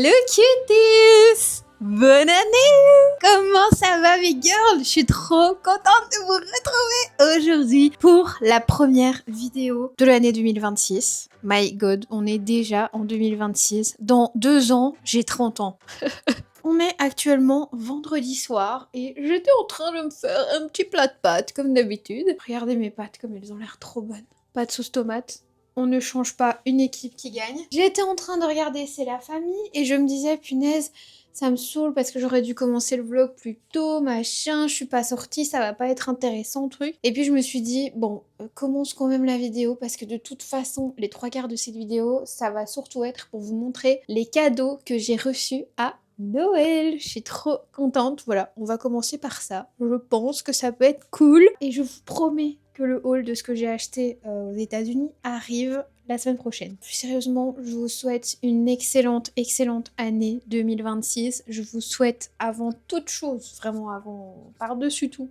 Hello cuties! Bonne année! Comment ça va mes girls? Je suis trop contente de vous retrouver aujourd'hui pour la première vidéo de l'année 2026. My God, on est déjà en 2026. Dans 2 ans, j'ai 30 ans. On est actuellement vendredi soir et j'étais en train de me faire un petit plat de pâtes comme d'habitude. Regardez mes pâtes comme elles ont l'air trop bonnes. Pâtes sauce tomate. On ne change pas une équipe qui gagne. J'étais en train de regarder C'est la famille et je me disais punaise, ça me saoule parce que j'aurais dû commencer le vlog plus tôt, machin, je suis pas sortie, ça va pas être intéressant, truc. Et puis je me suis dit, bon, commence quand même la vidéo parce que de toute façon, les 3/4 de cette vidéo, ça va surtout être pour vous montrer les cadeaux que j'ai reçus à Noël. Je suis trop contente. Voilà, on va commencer par ça. Je pense que ça peut être cool. Et je vous promets que le haul de ce que j'ai acheté aux États-Unis arrive la semaine prochaine. Plus sérieusement, je vous souhaite une excellente année 2026. Je vous souhaite avant toute chose, vraiment avant, par-dessus tout,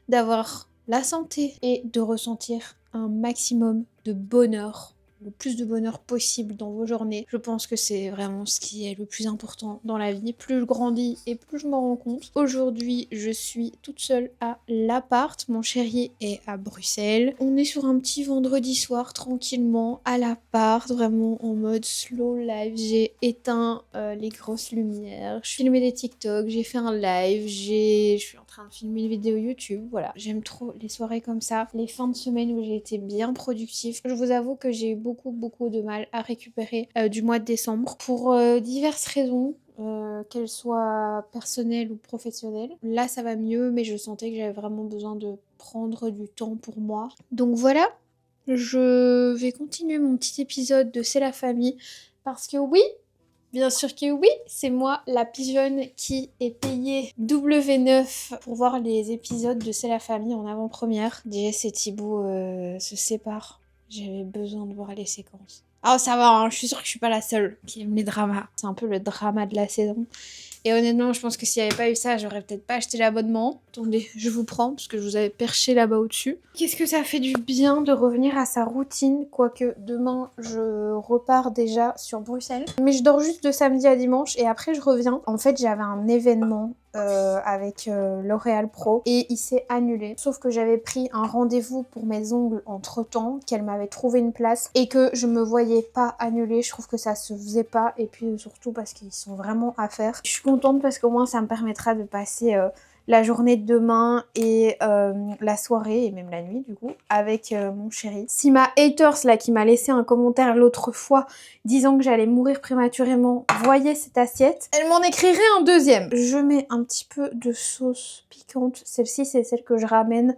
d'avoir la santé et de ressentir un maximum de bonheur, le plus de bonheur possible dans vos journées. Je pense que c'est vraiment ce qui est le plus important dans la vie. Plus je grandis et plus je m'en rends compte. Aujourd'hui, je suis toute seule à l'appart. Mon chéri est à Bruxelles. On est sur un petit vendredi soir, tranquillement, à l'appart, vraiment en mode slow life. J'ai éteint les grosses lumières. Je filmais des TikTok, j'ai fait un live, je suis en train de filmer une vidéo YouTube. Voilà, j'aime trop les soirées comme ça. Les fins de semaine où j'ai été bien productive. Je vous avoue que j'ai eu beaucoup de mal à récupérer du mois de décembre pour diverses raisons. Qu'elles soient personnelles ou professionnelles. Là ça va mieux, mais je sentais que j'avais vraiment besoin de prendre du temps pour moi. Donc voilà, je vais continuer mon petit épisode de C'est la famille parce que oui, bien sûr que oui, c'est moi la pigeonne qui est payée W9 pour voir les épisodes de C'est la famille en avant-première. Jess et Thibaut se séparent. J'avais besoin de voir les séquences. Ah ça va, hein, je suis sûre que je suis pas la seule qui aime les dramas. C'est un peu le drama de la saison. Et honnêtement, je pense que s'il n'y avait pas eu ça, j'aurais peut-être pas acheté l'abonnement. Attendez, je vous prends, parce que je vous avais perché là-bas au-dessus. Qu'est-ce que ça fait du bien de revenir à sa routine, quoique demain, je repars déjà sur Bruxelles. Mais je dors juste de samedi à dimanche, et après je reviens. En fait, j'avais un événement avec L'Oréal Pro, et il s'est annulé. Sauf que j'avais pris un rendez-vous pour mes ongles entre-temps, qu'elle m'avait trouvé une place, et que je me voyais pas annuler. Je trouve que ça se faisait pas, et puis surtout parce qu'ils sont vraiment à faire. Je suis contente parce qu'au moins ça me permettra de passer la journée de demain et la soirée et même la nuit du coup avec mon chéri. Si ma haters là qui m'a laissé un commentaire l'autre fois disant que j'allais mourir prématurément voyait cette assiette, elle m'en écrirait un deuxième. Je mets un petit peu de sauce piquante. Celle-ci c'est celle que je ramène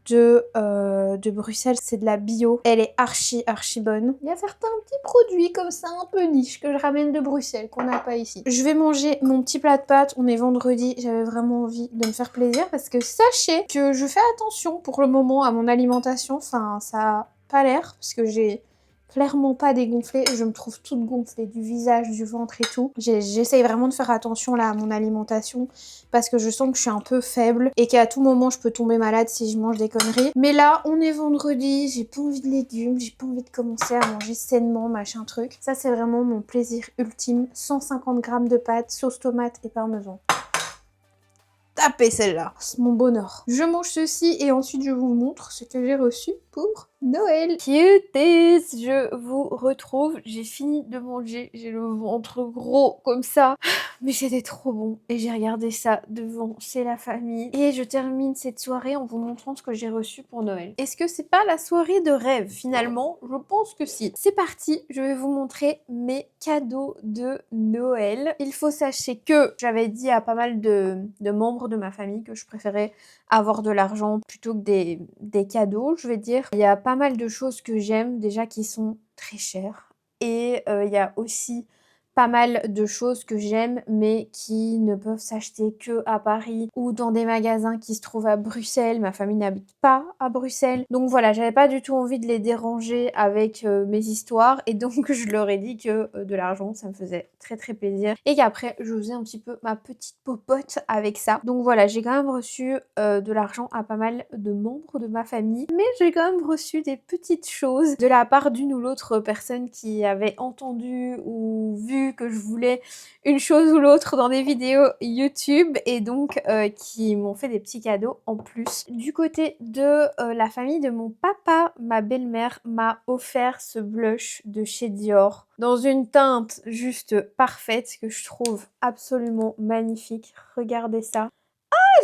de Bruxelles, c'est de la bio. Elle est archi bonne. Il y a certains petits produits comme ça un peu niche que je ramène de Bruxelles qu'on n'a pas ici. Je vais manger mon petit plat de pâtes, on est vendredi, j'avais vraiment envie de me faire plaisir parce que sachez que je fais attention pour le moment à mon alimentation, enfin ça a pas l'air parce que j'ai clairement pas dégonflé, je me trouve toute gonflée du visage, du ventre et tout. J'essaye vraiment de faire attention là à mon alimentation parce que je sens que je suis un peu faible et qu'à tout moment je peux tomber malade si je mange des conneries. Mais là on est vendredi, j'ai pas envie de légumes, j'ai pas envie de commencer à manger sainement, machin truc. Ça c'est vraiment mon plaisir ultime, 150 g de pâtes, sauce tomate et parmesan. Tapez celle-là, c'est mon bonheur. Je mange ceci et ensuite je vous montre ce que j'ai reçu pour Noël. Cuties, je vous retrouve. J'ai fini de manger, j'ai le ventre gros comme ça. Mais c'était trop bon et j'ai regardé ça devant C'est la famille. Et je termine cette soirée en vous montrant ce que j'ai reçu pour Noël. Est-ce que c'est pas la soirée de rêve finalement? Je pense que si. C'est parti, je vais vous montrer mes cadeaux de Noël. Il faut sachez que j'avais dit à pas mal de membres de ma famille que je préférais avoir de l'argent plutôt que des cadeaux, je vais dire. Il y a pas mal de choses que j'aime déjà qui sont très chères et il y a aussi pas mal de choses que j'aime mais qui ne peuvent s'acheter que à Paris ou dans des magasins qui se trouvent à Bruxelles. Ma famille n'habite pas à Bruxelles. Donc voilà, j'avais pas du tout envie de les déranger avec mes histoires et donc je leur ai dit que de l'argent ça me faisait très plaisir et qu'après je faisais un petit peu ma petite popote avec ça. Donc voilà, j'ai quand même reçu de l'argent à pas mal de membres de ma famille mais j'ai quand même reçu des petites choses de la part d'une ou l'autre personne qui avait entendu ou vu vu que je voulais une chose ou l'autre dans des vidéos YouTube et donc qui m'ont fait des petits cadeaux en plus. Du côté de la famille de mon papa, ma belle-mère m'a offert ce blush de chez Dior dans une teinte juste parfaite que je trouve absolument magnifique. Regardez ça.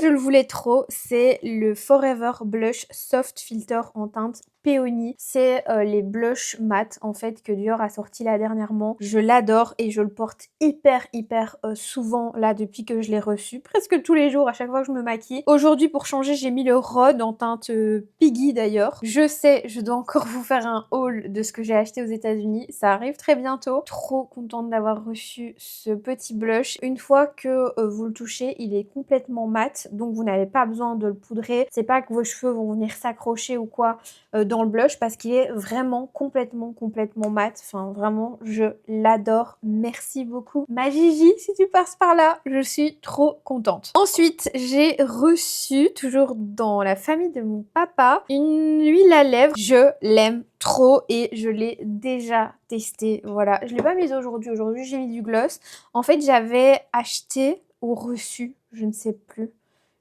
Je le voulais trop, c'est le Forever Blush Soft Filter en teinte Peony. C'est les blushs mat en fait que Dior a sorti là dernièrement. Je l'adore et je le porte hyper souvent là depuis que je l'ai reçu. Presque tous les jours à chaque fois que je me maquille. Aujourd'hui pour changer j'ai mis le Rhode en teinte Piggy d'ailleurs. Je sais, je dois encore vous faire un haul de ce que j'ai acheté aux États-Unis. Ça arrive très bientôt. Trop contente d'avoir reçu ce petit blush. Une fois que vous le touchez, il est complètement mat. Donc vous n'avez pas besoin de le poudrer. C'est pas que vos cheveux vont venir s'accrocher ou quoi dans le blush parce qu'il est vraiment complètement mat. Enfin vraiment, je l'adore. Merci beaucoup ma Gigi si tu passes par là. Je suis trop contente. Ensuite, j'ai reçu, toujours dans la famille de mon papa, une huile à lèvres. Je l'aime trop et je l'ai déjà testée. Voilà, je l'ai pas mise aujourd'hui. Aujourd'hui, j'ai mis du gloss. En fait, j'avais acheté ou reçu, je ne sais plus.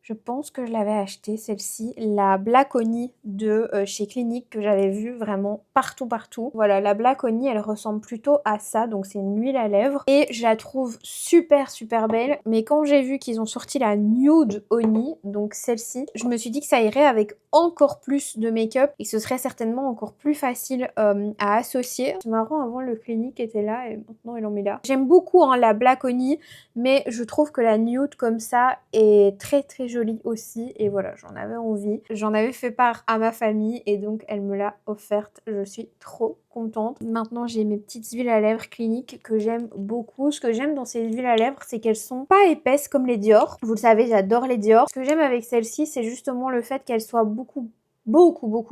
Je pense que je l'avais acheté, celle-ci, la Black Honey de chez Clinique que j'avais vue vraiment partout. Voilà, la Black Honey, elle ressemble plutôt à ça, donc c'est une huile à lèvres. Et je la trouve super belle. Mais quand j'ai vu qu'ils ont sorti la Nude Honey, donc celle-ci, je me suis dit que ça irait avec encore plus de make-up et que ce serait certainement encore plus facile à associer. C'est marrant, avant le Clinique était là et maintenant ils l'ont mis là. J'aime beaucoup hein, la Black Honey, mais je trouve que la Nude comme ça est très jolie aussi et voilà, j'en avais envie. J'en avais fait part à ma famille et donc elle me l'a offerte. Je suis trop contente. Maintenant j'ai mes petites huiles à lèvres Clinique que j'aime beaucoup. Ce que j'aime dans ces huiles à lèvres, c'est qu'elles sont pas épaisses comme les Dior. Vous le savez, j'adore les Dior. Ce que j'aime avec celle-ci, c'est justement le fait qu'elles soient beaucoup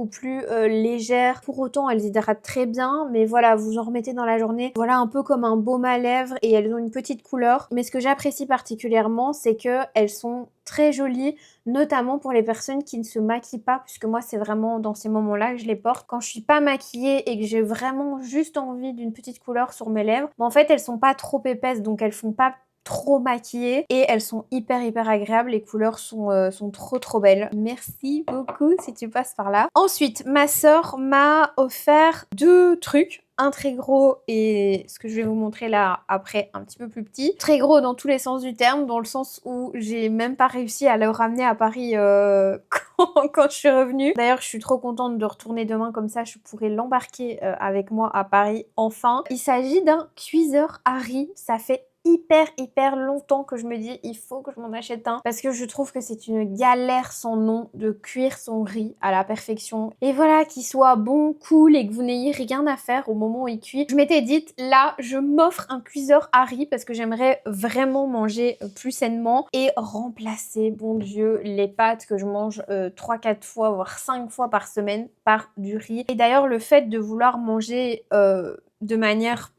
plus légères. Pour autant, elles hydratent très bien, mais voilà, vous en remettez dans la journée. Voilà, un peu comme un baume à lèvres et elles ont une petite couleur. Mais ce que j'apprécie particulièrement, c'est que elles sont très jolies, notamment pour les personnes qui ne se maquillent pas, puisque moi, c'est vraiment dans ces moments-là que je les porte. Quand je suis pas maquillée et que j'ai vraiment juste envie d'une petite couleur sur mes lèvres, mais en fait, elles sont pas trop épaisses, donc elles font pas trop maquillées et elles sont hyper agréables. Les couleurs sont trop belles. Merci beaucoup si tu passes par là. Ensuite, ma sœur m'a offert deux trucs. Un très gros et ce que je vais vous montrer là après un petit peu plus petit. Très gros dans tous les sens du terme, dans le sens où j'ai même pas réussi à le ramener à Paris quand je suis revenue. D'ailleurs, je suis trop contente de retourner demain, comme ça je pourrai l'embarquer avec moi à Paris enfin. Il s'agit d'un cuiseur à riz. Ça fait hyper longtemps que je me dis il faut que je m'en achète un parce que je trouve que c'est une galère sans nom de cuire son riz à la perfection et voilà, qu'il soit bon, cool et que vous n'ayez rien à faire au moment où il cuit. Je m'étais dit là je m'offre un cuiseur à riz parce que j'aimerais vraiment manger plus sainement et remplacer, bon Dieu, les pâtes que je mange 3-4 fois voire 5 fois par semaine par du riz. Et d'ailleurs le fait de vouloir manger de manière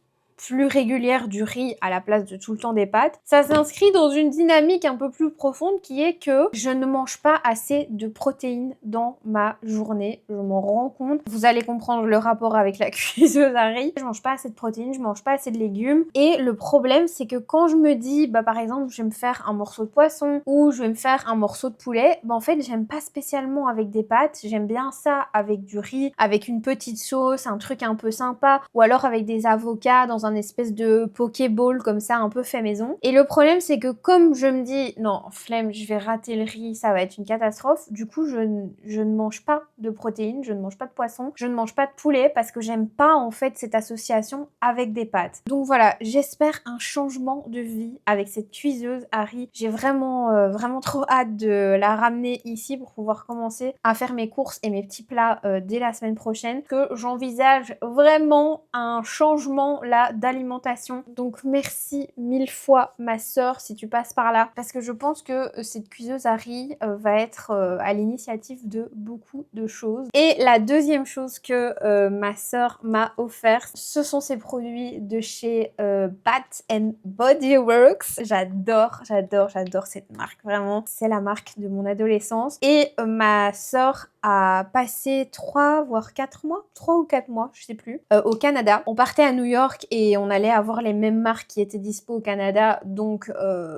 plus régulière du riz à la place de tout le temps des pâtes, ça s'inscrit dans une dynamique un peu plus profonde qui est que je ne mange pas assez de protéines dans ma journée. Je m'en rends compte. Vous allez comprendre le rapport avec la cuiseuse à riz. Je mange pas assez de protéines, je mange pas assez de légumes. Et le problème, c'est que quand je me dis, bah par exemple, je vais me faire un morceau de poisson ou je vais me faire un morceau de poulet, bah en fait, j'aime pas spécialement avec des pâtes. J'aime bien ça avec du riz, avec une petite sauce, un truc un peu sympa, ou alors avec des avocats dans un espèce de pokéball comme ça un peu fait maison. Et le problème c'est que comme je me dis non flemme, je vais rater le riz, ça va être une catastrophe, du coup je ne mange pas de protéines, je ne mange pas de poisson, je ne mange pas de poulet parce que j'aime pas en fait cette association avec des pâtes. Donc voilà, j'espère un changement de vie avec cette cuiseuse à riz. J'ai vraiment trop hâte de la ramener ici pour pouvoir commencer à faire mes courses et mes petits plats dès la semaine prochaine, que j'envisage vraiment un changement là d'alimentation. Donc merci 1000 fois ma sœur si tu passes par là, parce que je pense que cette cuiseuse à riz va être à l'initiative de beaucoup de choses. Et la deuxième chose que ma sœur m'a offert, ce sont ces produits de chez Bath and Body Works. J'adore cette marque, vraiment. C'est la marque de mon adolescence. Et ma sœur à passer 3 voire 4 mois, 3 ou 4 mois, je sais plus, au Canada. On partait à New York et on allait avoir les mêmes marques qui étaient dispo au Canada, donc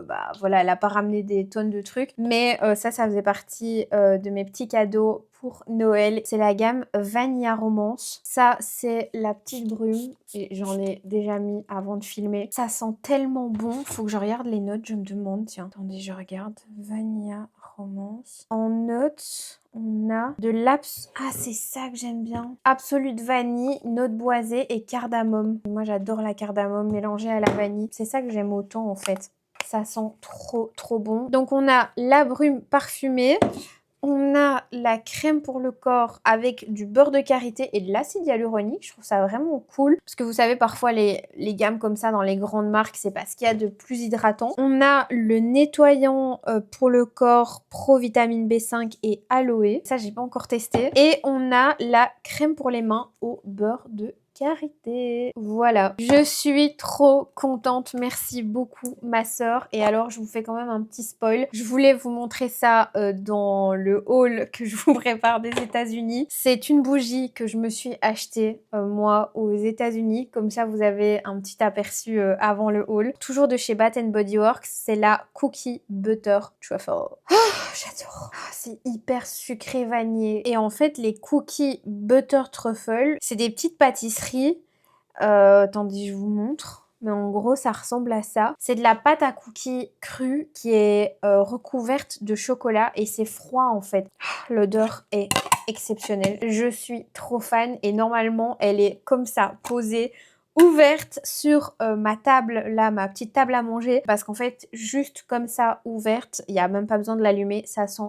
bah voilà, elle a pas ramené des tonnes de trucs, mais ça faisait partie de mes petits cadeaux pour Noël. C'est la gamme Vanilla Romance. Ça, c'est la petite brume et j'en ai déjà mis avant de filmer. Ça sent tellement bon. Faut que je regarde les notes, je me demande. Tiens, attendez, je regarde. Vanilla Romance. En notes, on a de l'abs... Ah, c'est ça que j'aime bien. Absolute vanille, note boisée et cardamome. Moi, j'adore la cardamome mélangée à la vanille. C'est ça que j'aime autant, en fait. Ça sent trop bon. Donc, on a la brume parfumée. On a la crème pour le corps avec du beurre de karité et de l'acide hyaluronique. Je trouve ça vraiment cool. Parce que vous savez, parfois, les gammes comme ça dans les grandes marques, c'est parce qu'il y a de plus hydratant. On a le nettoyant pour le corps Pro Vitamine B5 et Aloe. Ça, j'ai pas encore testé. Et on a la crème pour les mains au beurre de karité. Voilà, je suis trop contente. Merci beaucoup ma sœur. Et alors je vous fais quand même un petit spoil. Je voulais vous montrer ça dans le haul que je vous prépare des États-Unis. C'est une bougie que je me suis achetée moi aux États-Unis. Comme ça vous avez un petit aperçu avant le haul. Toujours de chez Bath Body Works. C'est la Cookie Butter Truffle. Oh, j'adore. Oh, c'est hyper sucré vanillé. Et en fait les Cookie Butter Truffle, c'est des petites pâtisseries. Attendez, je vous montre. Mais en gros, ça ressemble à ça. C'est de la pâte à cookies crue qui est recouverte de chocolat et c'est froid en fait. L'odeur est exceptionnelle. Je suis trop fan et normalement, elle est comme ça, posée, ouverte sur ma table, là, ma petite table à manger. Parce qu'en fait, juste comme ça, ouverte, il n'y a même pas besoin de l'allumer. Ça sent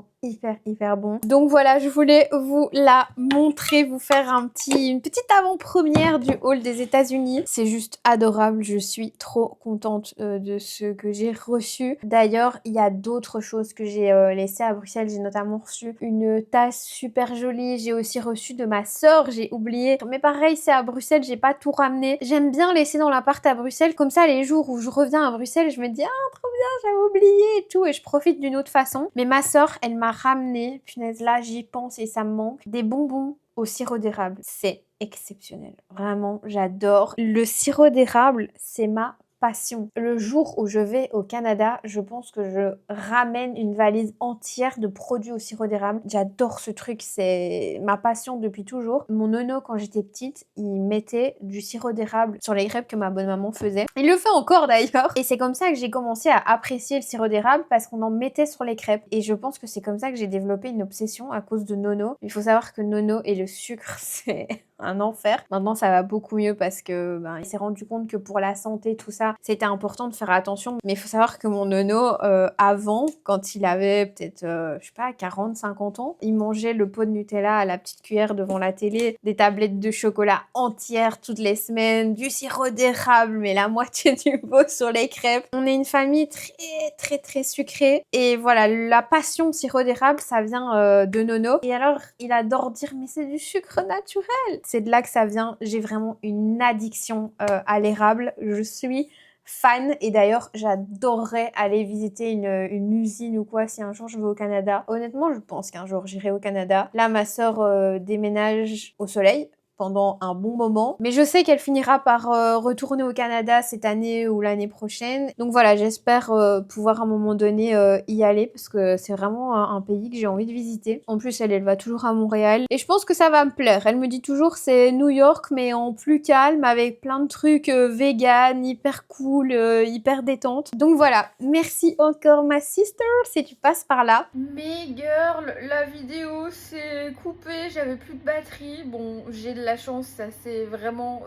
hyper bon. Donc voilà, je voulais vous la montrer, vous faire une petite avant-première du haul des États-Unis. C'est juste adorable, je suis trop contente de ce que j'ai reçu. D'ailleurs, il y a d'autres choses que j'ai laissées à Bruxelles. J'ai notamment reçu une tasse super jolie. J'ai aussi reçu de ma sœur, j'ai oublié. Mais pareil, c'est à Bruxelles, j'ai pas tout ramené. J'aime bien laisser dans l'appart à Bruxelles, comme ça les jours où je reviens à Bruxelles, je me dis « Ah, trop bien, j'avais oublié et tout » et je profite d'une autre façon. Mais ma sœur, elle m'a ramené, punaise là, j'y pense et ça me manque, des bonbons au sirop d'érable. C'est exceptionnel. Vraiment, j'adore. Le sirop d'érable, c'est ma passion. Le jour où je vais au Canada, je pense que je ramène une valise entière de produits au sirop d'érable. J'adore ce truc, c'est ma passion depuis toujours. Mon nono, quand j'étais petite, il mettait du sirop d'érable sur les crêpes que ma bonne maman faisait. Il le fait encore d'ailleurs. Et c'est comme ça que j'ai commencé à apprécier le sirop d'érable parce qu'on en mettait sur les crêpes. Et je pense que c'est comme ça que j'ai développé une obsession à cause de Nono. Il faut savoir que Nono et le sucre, c'est un enfer. Maintenant, ça va beaucoup mieux parce que il s'est rendu compte que pour la santé, tout ça, c'était important de faire attention. Mais il faut savoir que mon nono, avant, quand il avait peut-être, je sais pas, 40, 50 ans, il mangeait le pot de Nutella à la petite cuillère devant la télé, des tablettes de chocolat entières toutes les semaines, du sirop d'érable, mais la moitié du pot sur les crêpes. On est une famille très sucrée. Et voilà, la passion sirop d'érable, ça vient de Nono. Et alors, il adore dire, mais c'est du sucre naturel. C'est de là que ça vient. J'ai vraiment une addiction à l'érable. Je suis fan et d'ailleurs j'adorerais aller visiter une usine ou quoi si un jour je vais au Canada. Honnêtement, je pense qu'un jour j'irai au Canada. Là, ma sœur déménage au soleil pendant un bon moment. Mais je sais qu'elle finira par retourner au Canada cette année ou l'année prochaine. Donc voilà, j'espère pouvoir à un moment donné y aller parce que c'est vraiment un pays que j'ai envie de visiter. En plus, elle va toujours à Montréal et je pense que ça va me plaire. Elle me dit toujours c'est New York mais en plus calme avec plein de trucs vegan, hyper cool, hyper détente. Donc voilà, merci encore ma sister si tu passes par là. Mais girl, la vidéo s'est coupée, j'avais plus de batterie. Bon, j'ai de la chance, ça s'est vraiment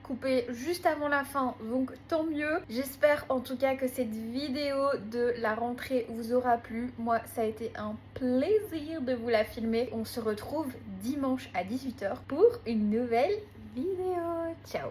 coupé juste avant la fin, donc tant mieux. J'espère en tout cas que cette vidéo de la rentrée vous aura plu. Moi, ça a été un plaisir de vous la filmer. On se retrouve dimanche à 18 h pour une nouvelle vidéo. Ciao!